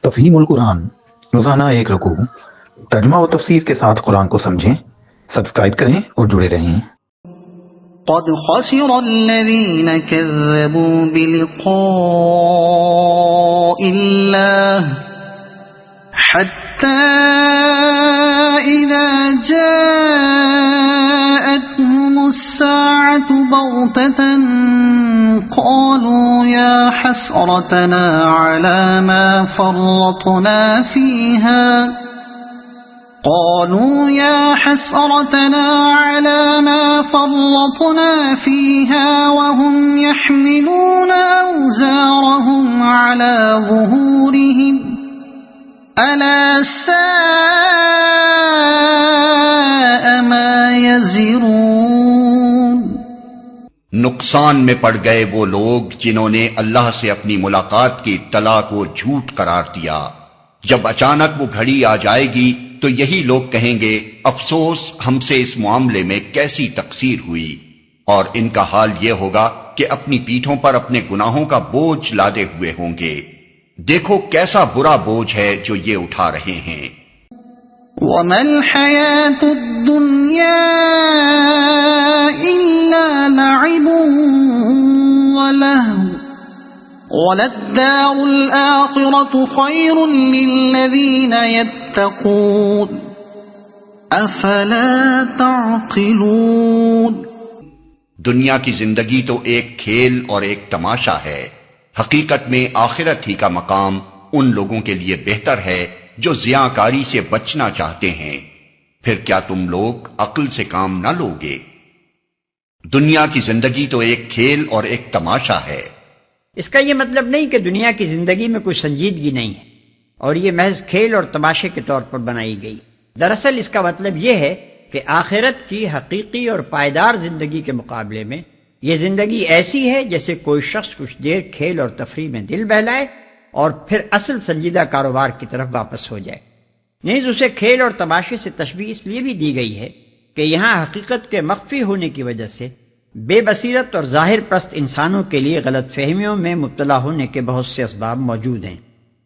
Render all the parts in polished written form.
تفہیم القرآن، روزانہ ایک رکوع، ترجمہ و تفسیر کے ساتھ قرآن کو سمجھیں۔ سبسکرائب کریں اور جڑے رہیں۔ قد خسر الذين كذبوا بلقاء الله حتى إذا جاءتهم الساعة بغتة قالوا يا حسرتنا على ما فرطنا فيها وهم يحملون أوزارهم على ظهورهم ألا ساء ما يزرون۔ نقصان میں پڑ گئے وہ لوگ جنہوں نے اللہ سے اپنی ملاقات کی اطلاع کو جھوٹ قرار دیا۔ جب اچانک وہ گھڑی آ جائے گی تو یہی لوگ کہیں گے افسوس ہم سے اس معاملے میں کیسی تقصیر ہوئی، اور ان کا حال یہ ہوگا کہ اپنی پیٹھوں پر اپنے گناہوں کا بوجھ لادے ہوئے ہوں گے۔ دیکھو کیسا برا بوجھ ہے جو یہ اٹھا رہے ہیں۔ وَمَا الْحَيَاةُ الدُّنْيَا إِلَّا لَعِبٌ وَلَهْوٌ وَلَلدَّارُ الْآخِرَةُ خَيْرٌ لِّلَّذِينَ يَتَّقُونَ أَفَلَا تَعْقِلُونَ۔ دنیا کی زندگی تو ایک کھیل اور ایک تماشا ہے، حقیقت میں آخرت ہی کا مقام ان لوگوں کے لیے بہتر ہے جو زیاں-کاری سے بچنا چاہتے ہیں۔ پھر کیا تم لوگ عقل سے کام نہ لوگے؟ دنیا کی زندگی تو ایک کھیل اور ایک تماشا ہے۔ اس کا یہ مطلب نہیں کہ دنیا کی زندگی میں کوئی سنجیدگی نہیں ہے اور یہ محض کھیل اور تماشے کے طور پر بنائی گئی۔ دراصل اس کا مطلب یہ ہے کہ آخرت کی حقیقی اور پائیدار زندگی کے مقابلے میں یہ زندگی ایسی ہے جیسے کوئی شخص کچھ دیر کھیل اور تفریح میں دل بہلائے اور پھر اصل سنجیدہ کاروبار کی طرف واپس ہو جائے۔ نیز اسے کھیل اور تماشے سے تشبیہ اس لیے بھی دی گئی ہے کہ یہاں حقیقت کے مخفی ہونے کی وجہ سے بے بصیرت اور ظاہر پرست انسانوں کے لیے غلط فہمیوں میں مبتلا ہونے کے بہت سے اسباب موجود ہیں،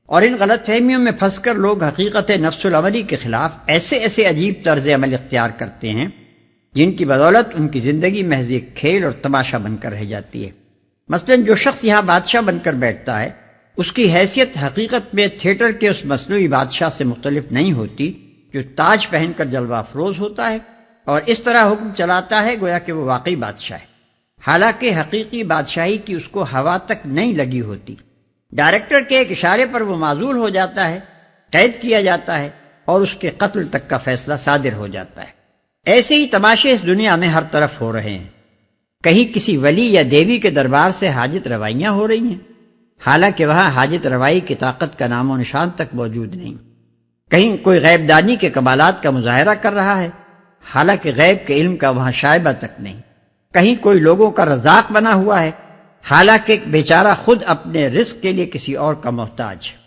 اور ان غلط فہمیوں میں پھنس کر لوگ حقیقت نفس العملی کے خلاف ایسے عجیب طرز عمل اختیار کرتے ہیں جن کی بدولت ان کی زندگی محض ایک کھیل اور تماشا بن کر رہ جاتی ہے۔ مثلا جو شخص یہاں بادشاہ بن کر بیٹھتا ہے اس کی حیثیت حقیقت میں تھیٹر کے اس مصنوعی بادشاہ سے مختلف نہیں ہوتی جو تاج پہن کر جلوہ افروز ہوتا ہے اور اس طرح حکم چلاتا ہے گویا کہ وہ واقعی بادشاہ ہے، حالانکہ حقیقی بادشاہی کی اس کو ہوا تک نہیں لگی ہوتی۔ ڈائریکٹر کے ایک اشارے پر وہ معزول ہو جاتا ہے، قید کیا جاتا ہے اور اس کے قتل تک کا فیصلہ صادر ہو جاتا ہے۔ ایسے ہی تماشے اس دنیا میں ہر طرف ہو رہے ہیں۔ کہیں کسی ولی یا دیوی کے دربار سے حاجت روائیاں ہو رہی ہیں، حالانکہ وہاں حاجت روائی کی طاقت کا نام و نشان تک موجود نہیں۔ کہیں کوئی غیب دانی کے کمالات کا مظاہرہ کر رہا ہے، حالانکہ غیب کے علم کا وہاں شائبہ تک نہیں۔ کہیں کوئی لوگوں کا رزاق بنا ہوا ہے، حالانکہ بیچارہ خود اپنے رزق کے لیے کسی اور کا محتاج ہے۔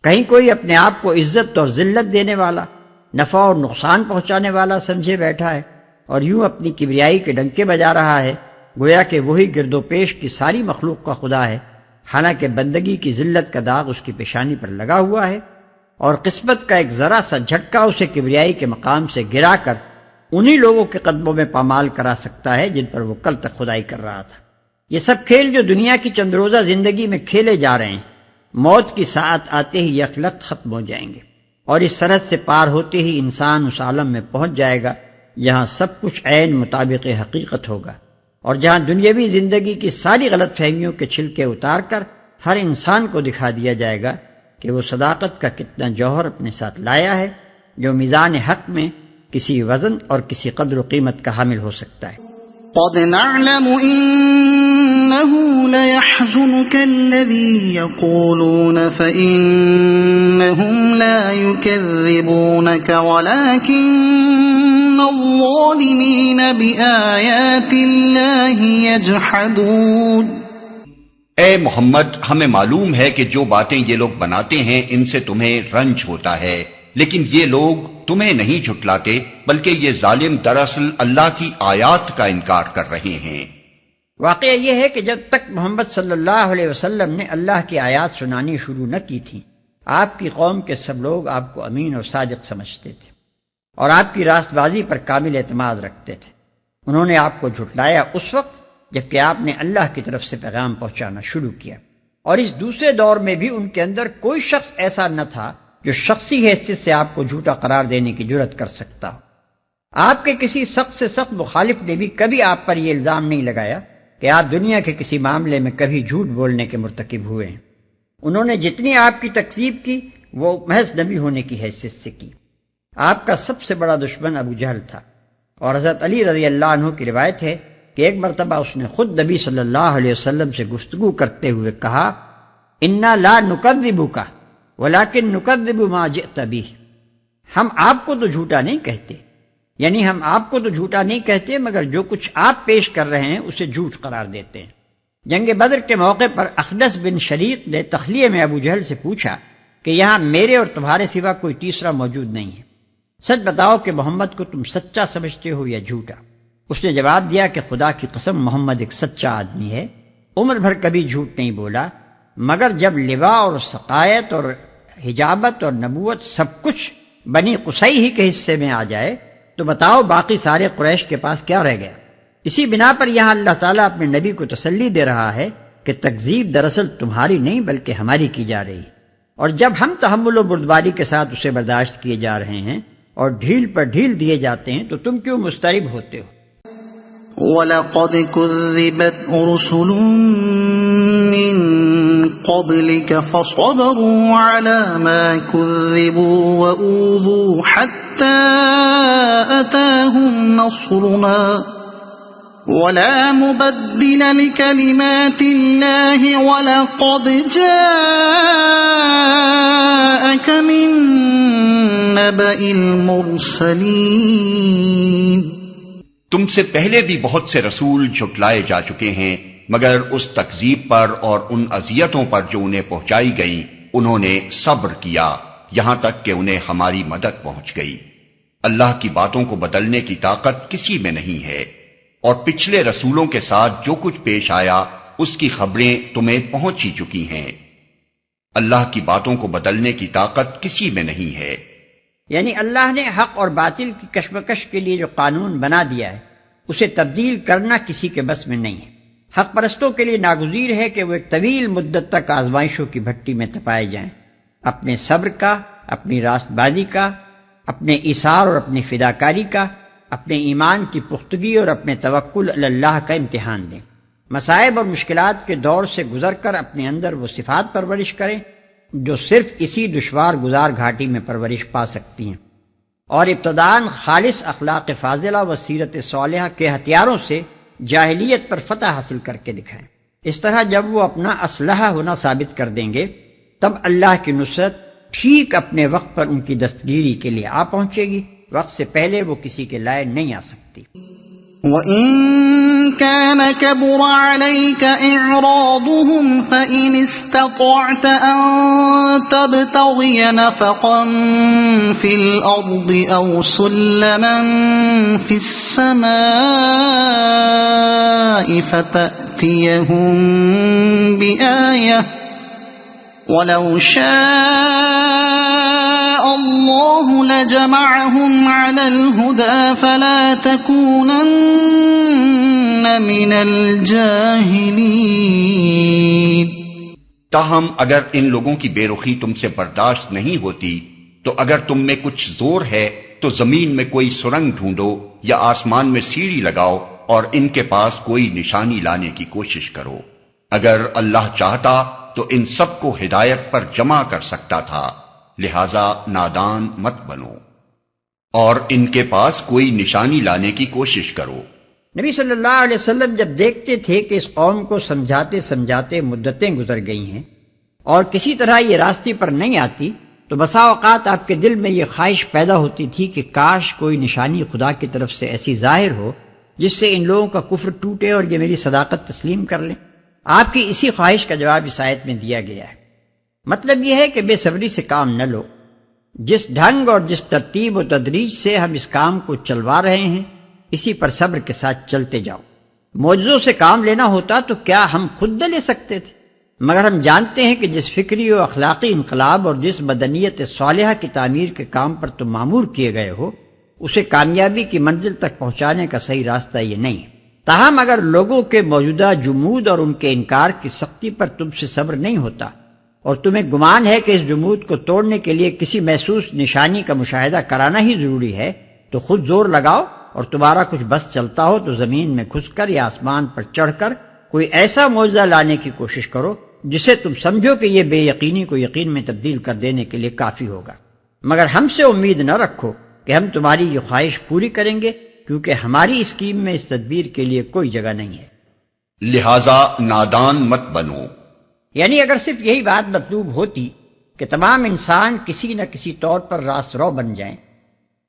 کہیں کوئی اپنے آپ کو عزت اور ذلت دینے والا، نفع اور نقصان پہنچانے والا سمجھے بیٹھا ہے اور یوں اپنی کبریائی کے ڈنکے بجا رہا ہے گویا کہ وہی گرد و پیش کی ساری مخلوق کا خدا ہے، حالانکہ بندگی کی ذلت کا داغ اس کی پیشانی پر لگا ہوا ہے اور قسمت کا ایک ذرا سا جھٹکا اسے کبریائی کے مقام سے گرا کر انہی لوگوں کے قدموں میں پامال کرا سکتا ہے جن پر وہ کل تک خدائی کر رہا تھا۔ یہ سب کھیل جو دنیا کی چند روزہ زندگی میں کھیلے جا رہے ہیں، موت کی ساعت آتے ہی یکلخت ختم ہو جائیں گے اور اس سرحد سے پار ہوتے ہی انسان اس عالم میں پہنچ جائے گا جہاں سب کچھ عین مطابق حقیقت ہوگا، اور جہاں دنیاوی زندگی کی ساری غلط فہمیوں کے چھلکے اتار کر ہر انسان کو دکھا دیا جائے گا کہ وہ صداقت کا کتنا جوہر اپنے ساتھ لایا ہے جو میزان حق میں کسی وزن اور کسی قدر و قیمت کا حامل ہو سکتا ہے۔ قد نعلم إنه ليحزنك الذي يقولون فإنهم لا يكذبونك ولكن الظالمين بآيات الله يجحدون۔ اے محمد، ہمیں معلوم ہے کہ جو باتیں یہ لوگ بناتے ہیں ان سے تمہیں رنج ہوتا ہے، لیکن یہ لوگ تمہیں نہیں جھٹلاتے بلکہ یہ ظالم دراصل اللہ کی آیات کا انکار کر رہے ہیں۔ واقعہ یہ ہے کہ جب تک محمد صلی اللہ علیہ وسلم نے اللہ کی آیات سنانی شروع نہ کی تھی، آپ کی قوم کے سب لوگ آپ کو امین اور صادق سمجھتے تھے اور آپ کی راست بازی پر کامل اعتماد رکھتے تھے۔ انہوں نے آپ کو جھٹلایا اس وقت جبکہ آپ نے اللہ کی طرف سے پیغام پہنچانا شروع کیا، اور اس دوسرے دور میں بھی ان کے اندر کوئی شخص ایسا نہ تھا جو شخصی حیثیت سے آپ کو جھوٹا قرار دینے کی جرات کر سکتا ہو۔ آپ کے کسی سخت سے سخت مخالف نے بھی کبھی آپ پر یہ الزام نہیں لگایا کہ آپ دنیا کے کسی معاملے میں کبھی جھوٹ بولنے کے مرتکب ہوئے ہیں۔ انہوں نے جتنی آپ کی تکذیب کی وہ محض نبی ہونے کی حیثیت سے کی۔ آپ کا سب سے بڑا دشمن ابو جہل تھا، اور حضرت علی رضی اللہ عنہ کی روایت ہے کہ ایک مرتبہ اس نے خود نبی صلی اللہ علیہ وسلم سے گفتگو کرتے ہوئے کہا، انا لا نکذبک ولکن نکذب ما جئت بہ، ہم آپ کو تو جھوٹا نہیں کہتے، یعنی ہم آپ کو تو جھوٹا نہیں کہتے مگر جو کچھ آپ پیش کر رہے ہیں اسے جھوٹ قرار دیتے ہیں۔ جنگ بدر کے موقع پر اخنس بن شریق نے تخلیہ میں ابو جہل سے پوچھا کہ یہاں میرے اور تمہارے سوا کوئی تیسرا موجود نہیں ہے، سچ بتاؤ کہ محمد کو تم سچا سمجھتے ہو یا جھوٹا؟ اس نے جواب دیا کہ خدا کی قسم محمد ایک سچا آدمی ہے، عمر بھر کبھی جھوٹ نہیں بولا، مگر جب لوا اور سقائیت اور حجابت اور نبوت سب کچھ بنی قصی ہی کے حصے میں آ جائے تو بتاؤ باقی سارے قریش کے پاس کیا رہ گیا؟ اسی بنا پر یہاں اللہ تعالیٰ اپنے نبی کو تسلی دے رہا ہے کہ تکذیب دراصل تمہاری نہیں بلکہ ہماری کی جا رہی، اور جب ہم تحمل و بردباری کے ساتھ اسے برداشت کیے جا رہے ہیں اور ڈھیل پر ڈھیل دیے جاتے ہیں تو تم کیوں مضطرب ہوتے ہو؟ وَلَقَدْ كُذِّبَتْ رُسُلٌ مِّن قَبْلِكَ فَصَبَرُوا عَلَى مَا كُذِّبُوا وَأُوذُوا حَتَّى أَتَاهُمْ نَصْرُنَا وَلَا مُبَدِّلَ لِكَلِمَاتِ اللَّهِ وَلَقَدْ جَاءَكَ مِن نَّبَإِ الْمُرْسَلِينَ۔ تم سے پہلے بھی بہت سے رسول جھٹلائے جا چکے ہیں، مگر اس تکذیب پر اور ان اذیتوں پر جو انہیں پہنچائی گئیں انہوں نے صبر کیا یہاں تک کہ انہیں ہماری مدد پہنچ گئی۔ اللہ کی باتوں کو بدلنے کی طاقت کسی میں نہیں ہے، اور پچھلے رسولوں کے ساتھ جو کچھ پیش آیا اس کی خبریں تمہیں پہنچ ہی چکی ہیں۔ اللہ کی باتوں کو بدلنے کی طاقت کسی میں نہیں ہے۔ یعنی اللہ نے حق اور باطل کی کشمکش کے لیے جو قانون بنا دیا ہے اسے تبدیل کرنا کسی کے بس میں نہیں ہے۔ حق پرستوں کے لیے ناگزیر ہے کہ وہ ایک طویل مدت تک آزمائشوں کی بھٹی میں تپائے جائیں، اپنے صبر کا، اپنی راست بازی کا، اپنے ایثار اور اپنی فداکاری کا، اپنے ایمان کی پختگی اور اپنے توکل علی اللہ کا امتحان دیں، مصائب اور مشکلات کے دور سے گزر کر اپنے اندر وہ صفات پرورش کریں جو صرف اسی دشوار گزار گھاٹی میں پرورش پا سکتی ہیں، اور ابتداً خالص اخلاق فاضلہ و سیرت صالحہ کے ہتھیاروں سے جاہلیت پر فتح حاصل کر کے دکھائیں۔ اس طرح جب وہ اپنا اسلحہ ہونا ثابت کر دیں گے تب اللہ کی نصرت ٹھیک اپنے وقت پر ان کی دستگیری کے لیے آ پہنچے گی، وقت سے پہلے وہ کسی کے لائے نہیں آ سکتی۔ وَإِن كَانَ كَبُرَ عَلَيْكَ إِعْرَاضُهُمْ فَإِنِ اسْتَطَعْتَ أَن تَبْتَغِيَ نَفَقًا فِي الْأَرْضِ أَوْ سُلَّمًا فِي السَّمَاءِ فَتَأْتِيَهُم بِآيَةٍ وَلَوْ شَاءَ اللَّهُ لَجَمَعَهُمْ عَلَى الْهُدَى فَلَا تَكُونَنَّ مِنَ الْجَاهِلِينَ۔ تاہم اگر ان لوگوں کی بے رخی تم سے برداشت نہیں ہوتی تو اگر تم میں کچھ زور ہے تو زمین میں کوئی سرنگ ڈھونڈو یا آسمان میں سیڑھی لگاؤ اور ان کے پاس کوئی نشانی لانے کی کوشش کرو۔ اگر اللہ چاہتا تو ان سب کو ہدایت پر جمع کر سکتا تھا، لہذا نادان مت بنو اور ان کے پاس کوئی نشانی لانے کی کوشش کرو۔ نبی صلی اللہ علیہ وسلم جب دیکھتے تھے کہ اس قوم کو سمجھاتے سمجھاتے مدتیں گزر گئی ہیں اور کسی طرح یہ راستے پر نہیں آتی تو بسا اوقات آپ کے دل میں یہ خواہش پیدا ہوتی تھی کہ کاش کوئی نشانی خدا کی طرف سے ایسی ظاہر ہو جس سے ان لوگوں کا کفر ٹوٹے اور یہ میری صداقت تسلیم کر لیں۔ آپ کی اسی خواہش کا جواب اس آیت میں دیا گیا ہے۔ مطلب یہ ہے کہ بے صبری سے کام نہ لو، جس ڈھنگ اور جس ترتیب و تدریج سے ہم اس کام کو چلوا رہے ہیں اسی پر صبر کے ساتھ چلتے جاؤ۔ معجزوں سے کام لینا ہوتا تو کیا ہم خود نہ لے سکتے تھے؟ مگر ہم جانتے ہیں کہ جس فکری و اخلاقی انقلاب اور جس بدنیت صالحہ کی تعمیر کے کام پر تم مامور کیے گئے ہو، اسے کامیابی کی منزل تک پہنچانے کا صحیح راستہ یہ نہیں ہے۔ تاہم اگر لوگوں کے موجودہ جمود اور ان کے انکار کی سختی پر تم سے صبر نہیں ہوتا اور تمہیں گمان ہے کہ اس جمود کو توڑنے کے لیے کسی محسوس نشانی کا مشاہدہ کرانا ہی ضروری ہے، تو خود زور لگاؤ اور تمہارا کچھ بس چلتا ہو تو زمین میں گھس کر یا آسمان پر چڑھ کر کوئی ایسا معجزہ لانے کی کوشش کرو جسے تم سمجھو کہ یہ بے یقینی کو یقین میں تبدیل کر دینے کے لیے کافی ہوگا۔ مگر ہم سے امید نہ رکھو کہ ہم تمہاری یہ خواہش پوری کریں گے، کیونکہ ہماری اسکیم میں اس تدبیر کے لیے کوئی جگہ نہیں ہے۔ لہذا نادان مت بنو۔ یعنی اگر صرف یہی بات مطلوب ہوتی کہ تمام انسان کسی نہ کسی طور پر راست رو بن جائیں،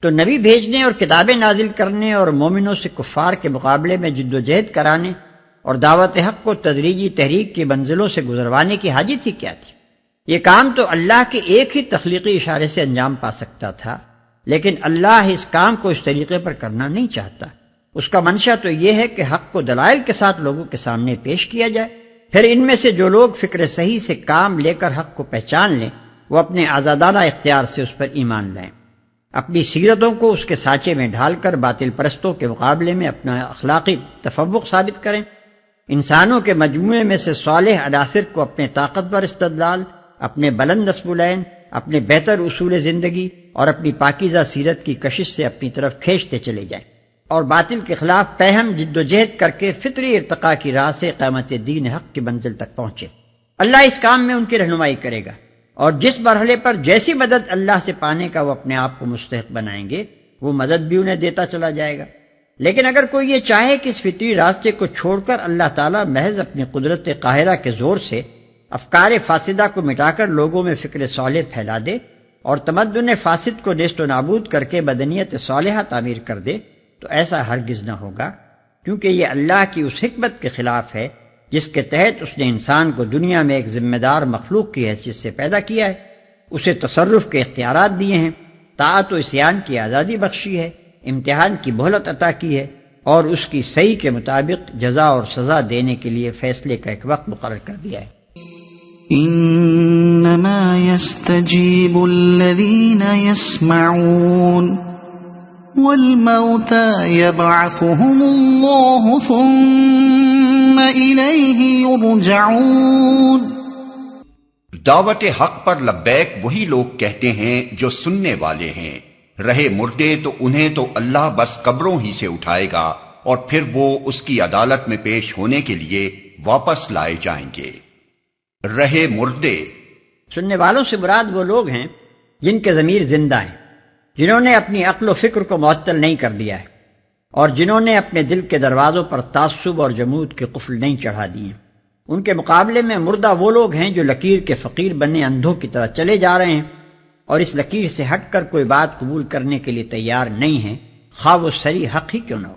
تو نبی بھیجنے اور کتابیں نازل کرنے اور مومنوں سے کفار کے مقابلے میں جد و جہد کرانے اور دعوت حق کو تدریجی تحریک کی منزلوں سے گزروانے کی حاجت ہی کیا تھی؟ یہ کام تو اللہ کے ایک ہی تخلیقی اشارے سے انجام پا سکتا تھا، لیکن اللہ اس کام کو اس طریقے پر کرنا نہیں چاہتا۔ اس کا منشا تو یہ ہے کہ حق کو دلائل کے ساتھ لوگوں کے سامنے پیش کیا جائے، پھر ان میں سے جو لوگ فکر صحیح سے کام لے کر حق کو پہچان لیں وہ اپنے آزادانہ اختیار سے اس پر ایمان لائیں، اپنی سیرتوں کو اس کے سانچے میں ڈھال کر باطل پرستوں کے مقابلے میں اپنا اخلاقی تفوق ثابت کریں، انسانوں کے مجموعے میں سے صالح عناصر کو اپنے طاقتور استدلال، اپنے بلند نصب العین، اپنے بہتر اصول زندگی اور اپنی پاکیزہ سیرت کی کشش سے اپنی طرف کھینچتے چلے جائیں، اور باطل کے خلاف پہم جد و جہد کر کے فطری ارتقاء کی راہ سے قیامت دین حق کی منزل تک پہنچے۔ اللہ اس کام میں ان کی رہنمائی کرے گا، اور جس مرحلے پر جیسی مدد اللہ سے پانے کا وہ اپنے آپ کو مستحق بنائیں گے وہ مدد بھی انہیں دیتا چلا جائے گا۔ لیکن اگر کوئی یہ چاہے کہ اس فطری راستے کو چھوڑ کر اللہ تعالیٰ محض اپنی قدرت قاہرہ کے زور سے افکار فاسدہ کو مٹا کر لوگوں میں فکر صالح پھیلا دے اور تمدن فاسد کو نیست و نابود کر کے بدنیت صالحہ تعمیر کر دے، تو ایسا ہرگز نہ ہوگا، کیونکہ یہ اللہ کی اس حکمت کے خلاف ہے جس کے تحت اس نے انسان کو دنیا میں ایک ذمہ دار مخلوق کی حیثیت سے پیدا کیا ہے، اسے تصرف کے اختیارات دیے ہیں، طاعت و عصیان کی آزادی بخشی ہے، امتحان کی مہلت عطا کی ہے، اور اس کی صحیح کے مطابق جزا اور سزا دینے کے لیے فیصلے کا ایک وقت مقرر کر دیا ہے۔ انما يستجيب الذين يسمعون والموتى يبعثهم الله ثم إليه يرجعون۔ دعوت حق پر لبیک وہی لوگ کہتے ہیں جو سننے والے ہیں، رہے مردے تو انہیں تو اللہ بس قبروں ہی سے اٹھائے گا اور پھر وہ اس کی عدالت میں پیش ہونے کے لیے واپس لائے جائیں گے۔ رہے مردے، سننے والوں سے مراد وہ لوگ ہیں جن کے ضمیر زندہ ہیں، جنہوں نے اپنی عقل و فکر کو معطل نہیں کر دیا ہے، اور جنہوں نے اپنے دل کے دروازوں پر تعصب اور جمود کے قفل نہیں چڑھا دیے۔ ان کے مقابلے میں مردہ وہ لوگ ہیں جو لکیر کے فقیر بنے اندھوں کی طرح چلے جا رہے ہیں اور اس لکیر سے ہٹ کر کوئی بات قبول کرنے کے لیے تیار نہیں ہیں، خواہ وہ صریح حق ہی کیوں نہ ہو۔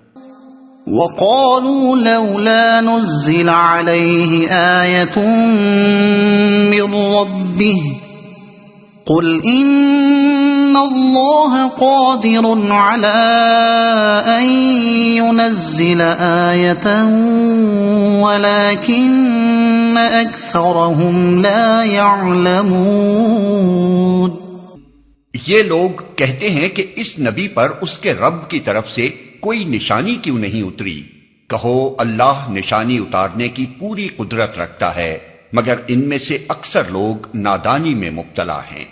وقالوا لولا نزل عليه آية من ربه قل إن الله قادر على أن ينزل آية ولكن أكثرهم لا يعلمون۔ یہ لوگ کہتے ہیں کہ اس نبی پر اس کے رب کی طرف سے کوئی نشانی کیوں نہیں اتری؟ کہو اللہ نشانی اتارنے کی پوری قدرت رکھتا ہے، مگر ان میں سے اکثر لوگ نادانی میں مبتلا ہیں۔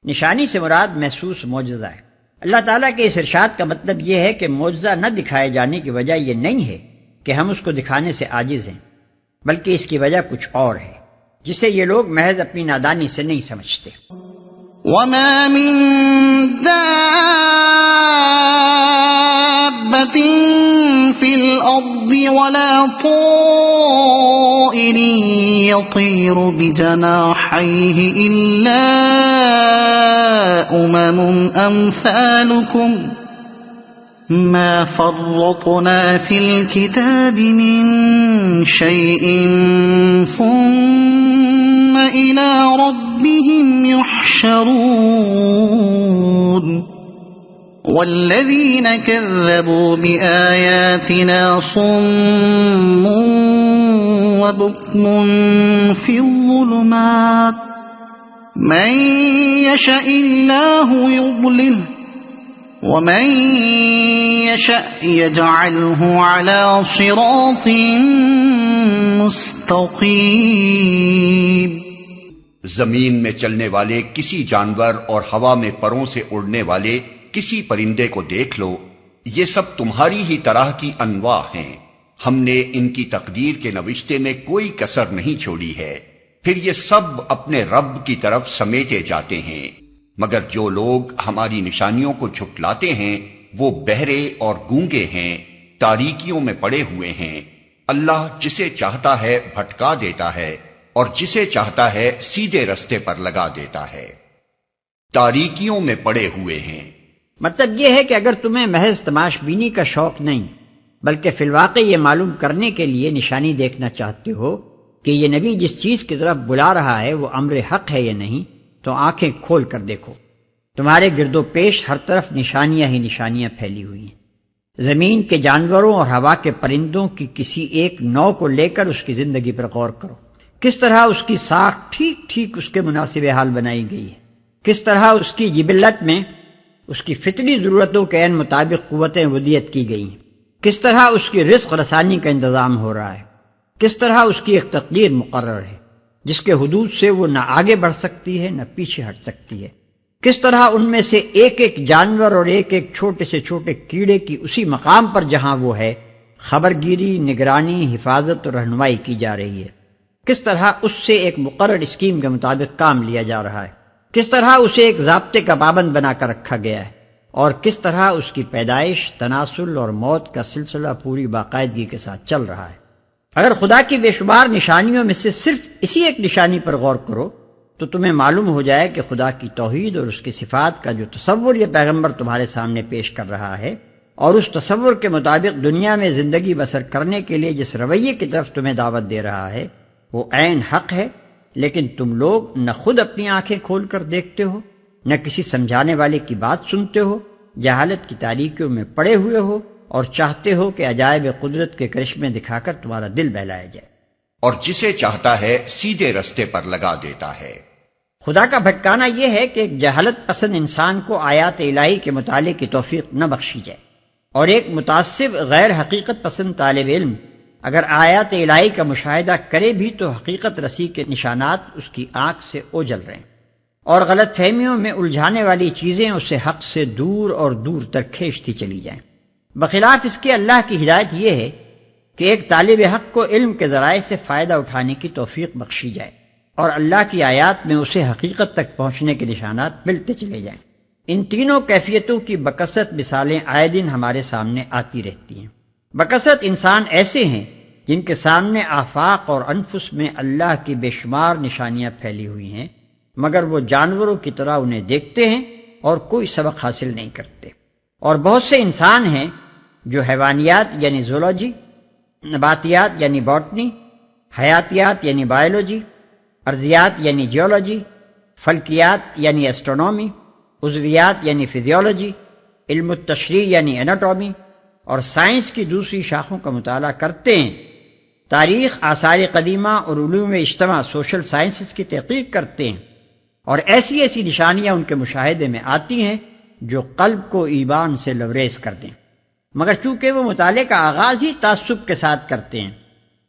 نشانی سے مراد محسوس معجزہ ہے۔ اللہ تعالیٰ کے اس ارشاد کا مطلب یہ ہے کہ معجزہ نہ دکھائے جانے کی وجہ یہ نہیں ہے کہ ہم اس کو دکھانے سے عاجز ہیں، بلکہ اس کی وجہ کچھ اور ہے جسے یہ لوگ محض اپنی نادانی سے نہیں سمجھتے۔ وما من دابة في الأرض ولا طائر يطير بجناحيه إلا أمثالكم ما فرطنا في الكتاب من شيء ثم إلى ربهم يحشرون۔ والذين كذبوا بآياتنا صم وبكم في الظلمات من يشاء الله يضلله ومن يشاء يجعله على صراط مستقيم۔ زمین میں چلنے والے کسی جانور اور ہوا میں پروں سے اڑنے والے کسی پرندے کو دیکھ لو، یہ سب تمہاری ہی طرح کی انواع ہیں۔ ہم نے ان کی تقدیر کے نوشتے میں کوئی کسر نہیں چھوڑی ہے، پھر یہ سب اپنے رب کی طرف سمیٹے جاتے ہیں۔ مگر جو لوگ ہماری نشانیوں کو جھٹلاتے ہیں وہ بہرے اور گونگے ہیں، تاریکیوں میں پڑے ہوئے ہیں۔ اللہ جسے چاہتا ہے بھٹکا دیتا ہے اور جسے چاہتا ہے سیدھے رستے پر لگا دیتا ہے۔ تاریکیوں میں پڑے ہوئے ہیں، مطلب یہ ہے کہ اگر تمہیں محض تماش بینی کا شوق نہیں بلکہ فی الواقع یہ معلوم کرنے کے لیے نشانی دیکھنا چاہتے ہو کہ یہ نبی جس چیز کی طرف بلا رہا ہے وہ امر حق ہے یا نہیں، تو آنکھیں کھول کر دیکھو۔ تمہارے گرد و پیش ہر طرف نشانیاں ہی نشانیاں پھیلی ہوئی ہیں۔ زمین کے جانوروں اور ہوا کے پرندوں کی کسی ایک نوع کو لے کر اس کی زندگی پر غور کرو، کس طرح اس کی ساکھ ٹھیک ٹھیک اس کے مناسب حال بنائی گئی ہے، کس طرح اس کی جبلت میں اس کی فطری ضرورتوں کے عین مطابق قوتیں ودیت کی گئی ہیں، کس طرح اس کی رزق رسانی کا انتظام ہو رہا ہے، کس طرح اس کی ایک تقدیر مقرر ہے جس کے حدود سے وہ نہ آگے بڑھ سکتی ہے نہ پیچھے ہٹ سکتی ہے، کس طرح ان میں سے ایک ایک جانور اور ایک ایک چھوٹے سے چھوٹے کیڑے کی اسی مقام پر جہاں وہ ہے خبرگیری، نگرانی، حفاظت اور رہنمائی کی جا رہی ہے، کس طرح اس سے ایک مقرر اسکیم کے مطابق کام لیا جا رہا ہے، کس طرح اسے ایک ضابطے کا پابند بنا کر رکھا گیا ہے، اور کس طرح اس کی پیدائش، تناسل اور موت کا سلسلہ پوری باقاعدگی کے ساتھ چل رہا ہے۔ اگر خدا کی بے شمار نشانیوں میں سے صرف اسی ایک نشانی پر غور کرو تو تمہیں معلوم ہو جائے کہ خدا کی توحید اور اس کی صفات کا جو تصور یہ پیغمبر تمہارے سامنے پیش کر رہا ہے اور اس تصور کے مطابق دنیا میں زندگی بسر کرنے کے لیے جس رویے کی طرف تمہیں دعوت دے رہا ہے وہ عین حق ہے، لیکن تم لوگ نہ خود اپنی آنکھیں کھول کر دیکھتے ہو، نہ کسی سمجھانے والے کی بات سنتے ہو، جہالت کی تاریکیوں میں پڑے ہوئے ہو اور چاہتے ہو کہ عجائب قدرت کے کرشمے دکھا کر تمہارا دل بہلایا جائے۔ اور جسے چاہتا ہے سیدھے رستے پر لگا دیتا ہے۔ خدا کا بھٹکانا یہ ہے کہ ایک جہالت پسند انسان کو آیات الہی کے مطالعے کی توفیق نہ بخشی جائے، اور ایک متعصب غیر حقیقت پسند طالب علم اگر آیات الہی کا مشاہدہ کرے بھی تو حقیقت رسی کے نشانات اس کی آنکھ سے اوجھل رہے ہیں، اور غلط فہمیوں میں الجھانے والی چیزیں اسے حق سے دور اور دور تک کھینچتی چلی جائیں۔ بخلاف اس کے اللہ کی ہدایت یہ ہے کہ ایک طالب حق کو علم کے ذرائع سے فائدہ اٹھانے کی توفیق بخشی جائے اور اللہ کی آیات میں اسے حقیقت تک پہنچنے کے نشانات ملتے چلے جائیں۔ ان تینوں کیفیتوں کی بکثرت مثالیں آئے دن ہمارے سامنے آتی رہتی ہیں۔ بکثرت انسان ایسے ہیں جن کے سامنے آفاق اور انفس میں اللہ کی بے شمار نشانیاں پھیلی ہوئی ہیں، مگر وہ جانوروں کی طرح انہیں دیکھتے ہیں اور کوئی سبق حاصل نہیں کرتے۔ اور بہت سے انسان ہیں جو حیوانیات یعنی زولوجی، نباتیات یعنی باٹنی، حیاتیات یعنی بائیولوجی، ارضیات یعنی جیولوجی، فلکیات یعنی ایسٹرونومی، عضویات یعنی فزیولوجی، علم التشریح یعنی اناٹومی اور سائنس کی دوسری شاخوں کا مطالعہ کرتے ہیں، تاریخ، آثار قدیمہ اور علوم اجتماع سوشل سائنسز کی تحقیق کرتے ہیں، اور ایسی ایسی نشانیاں ان کے مشاہدے میں آتی ہیں جو قلب کو ایمان سے لبریز کر دیں، مگر چونکہ وہ مطالعے کا آغاز ہی تعصب کے ساتھ کرتے ہیں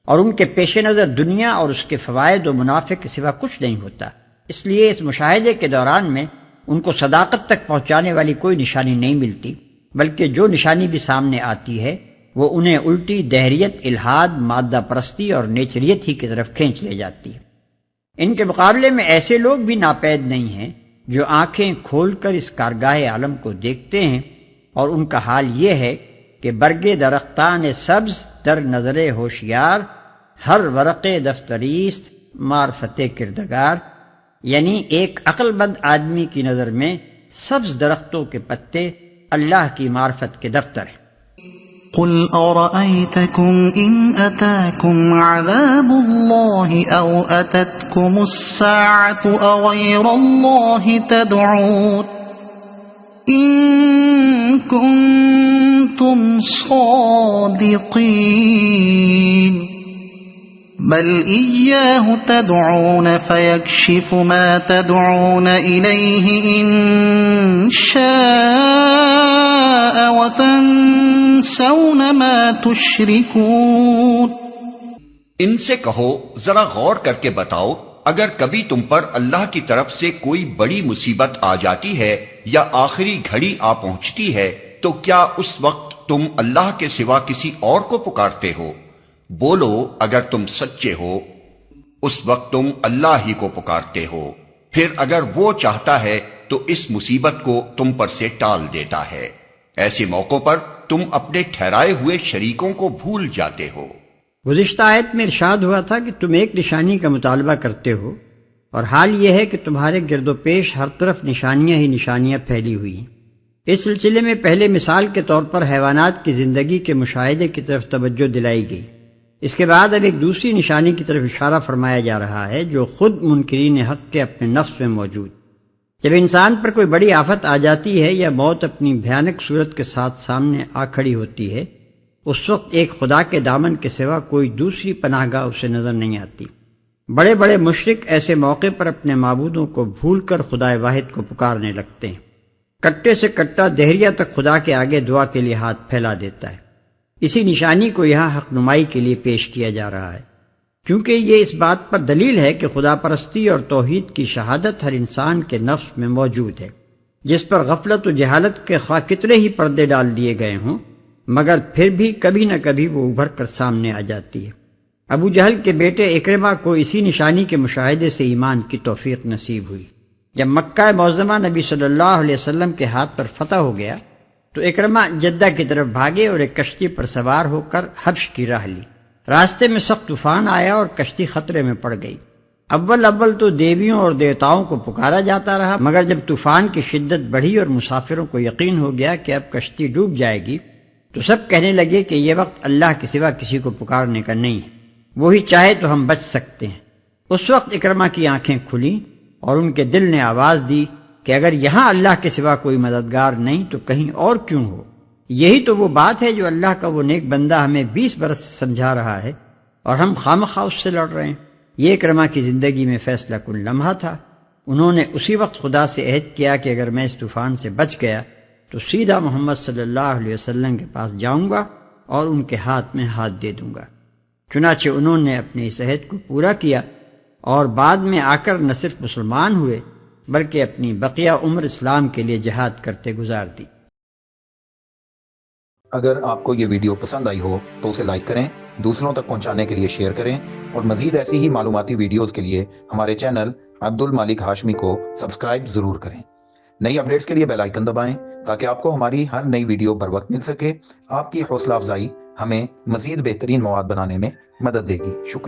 اور ان کے پیش نظر دنیا اور اس کے فوائد و منافع کے سوا کچھ نہیں ہوتا، اس لیے اس مشاہدے کے دوران میں ان کو صداقت تک پہنچانے والی کوئی نشانی نہیں ملتی، بلکہ جو نشانی بھی سامنے آتی ہے وہ انہیں الٹی دہریت، الحاد، مادہ پرستی اور نیچریت ہی کی طرف کھینچ لے جاتی ہے۔ ان کے مقابلے میں ایسے لوگ بھی ناپید نہیں ہیں جو آنکھیں کھول کر اس کارگاہ عالم کو دیکھتے ہیں، اور ان کا حال یہ ہے کہ برگے درختان سبز در نظر ہوشیار، ہر ورق دفتریست معرفت کردگار، یعنی ایک عقل مند آدمی کی نظر میں سبز درختوں کے پتے اللہ کی معرفت کے دفتر ہیں۔ قل أرأيتكم إن أتاكم عذاب الله أو أتتكم الساعة أغير الله تدعون إن كنتم صادقين بل إياه تدعون فيكشف ما تدعون إليه إن شاء وتنسون ما تشركون۔ ان سے کہو ذرا غور کر کے بتاؤ، اگر کبھی تم پر اللہ کی طرف سے کوئی بڑی مصیبت آ جاتی ہے یا آخری گھڑی آ پہنچتی ہے تو کیا اس وقت تم اللہ کے سوا کسی اور کو پکارتے ہو؟ بولو اگر تم سچے ہو، اس وقت تم اللہ ہی کو پکارتے ہو، پھر اگر وہ چاہتا ہے تو اس مصیبت کو تم پر سے ٹال دیتا ہے۔ ایسے موقعوں پر تم اپنے ٹھہرائے ہوئے شریکوں کو بھول جاتے ہو۔ گزشتہ آیت میں ارشاد ہوا تھا کہ تم ایک نشانی کا مطالبہ کرتے ہو، اور حال یہ ہے کہ تمہارے گرد و پیش ہر طرف نشانیاں ہی نشانیاں پھیلی ہوئی ہیں۔ اس سلسلے میں پہلے مثال کے طور پر حیوانات کی زندگی کے مشاہدے کی طرف توجہ دلائی گئی۔ اس کے بعد اب ایک دوسری نشانی کی طرف اشارہ فرمایا جا رہا ہے جو خود منکرین حق کے اپنے نفس میں موجود۔ جب انسان پر کوئی بڑی آفت آ جاتی ہے یا موت اپنی بھیانک صورت کے ساتھ سامنے آ کھڑی ہوتی ہے، اس وقت ایک خدا کے دامن کے سوا کوئی دوسری پناہ گاہ اسے نظر نہیں آتی۔ بڑے بڑے مشرک ایسے موقع پر اپنے معبودوں کو بھول کر خدا واحد کو پکارنے لگتے ہیں۔ کٹے سے کٹا دہریہ تک خدا کے آگے دعا کے لیے ہاتھ پھیلا دیتا ہے۔ اسی نشانی کو یہاں حق نمائی کے لیے پیش کیا جا رہا ہے، کیونکہ یہ اس بات پر دلیل ہے کہ خدا پرستی اور توحید کی شہادت ہر انسان کے نفس میں موجود ہے، جس پر غفلت و جہالت کے خواہ کتنے ہی پردے ڈال دیے گئے ہوں، مگر پھر بھی کبھی نہ کبھی وہ ابھر کر سامنے آ جاتی ہے۔ ابو جہل کے بیٹے اکرمہ کو اسی نشانی کے مشاہدے سے ایمان کی توفیق نصیب ہوئی۔ جب مکہ معظمہ نبی صلی اللہ علیہ وسلم کے ہاتھ پر فتح ہو گیا تو اکرمہ جدہ کی طرف بھاگے اور ایک کشتی پر سوار ہو کر حبش کی راہ لی۔ راستے میں سخت طوفان آیا اور کشتی خطرے میں پڑ گئی۔ اول تو دیویوں اور دیوتاؤں کو پکارا جاتا رہا، مگر جب طوفان کی شدت بڑھی اور مسافروں کو یقین ہو گیا کہ اب کشتی ڈوب جائے گی تو سب کہنے لگے کہ یہ وقت اللہ کے سوا کسی کو پکارنے کا نہیں ہے، وہی چاہے تو ہم بچ سکتے ہیں۔ اس وقت اکرمہ کی آنکھیں کھلیں اور ان کے دل نے آواز دی کہ اگر یہاں اللہ کے سوا کوئی مددگار نہیں تو کہیں اور کیوں ہو؟ یہی تو وہ بات ہے جو اللہ کا وہ نیک بندہ ہمیں 20 برس سے سمجھا رہا ہے اور ہم خامخواہ اس سے لڑ رہے ہیں۔ یہ اکرمہ کی زندگی میں فیصلہ کن لمحہ تھا۔ انہوں نے اسی وقت خدا سے عہد کیا کہ اگر میں اس طوفان سے بچ گیا تو سیدھا محمد صلی اللہ علیہ وسلم کے پاس جاؤں گا اور ان کے ہاتھ میں ہاتھ دے دوں گا۔ چنانچہ انہوں نے اپنے اس عہد کو پورا کیا اور بعد میں آ کر نہ صرف مسلمان ہوئے بلکہ اپنی بقیہ عمر اسلام کے لیے جہاد کرتے گزار دی۔ اگر آپ کو یہ ویڈیو پسند آئی ہو تو اسے لائک کریں، دوسروں تک پہنچانے کے لیے شیئر کریں، اور مزید ایسی ہی معلوماتی ویڈیوز کے لیے ہمارے چینل عبد المالک ہاشمی کو سبسکرائب ضرور کریں۔ نئی اپڈیٹس کے لیے بیل آئیکن دبائیں تاکہ آپ کو ہماری ہر نئی ویڈیو بر وقت مل سکے۔ آپ کی حوصلہ افزائی ہمیں مزید بہترین مواد بنانے میں مدد دے گی۔ شکریہ۔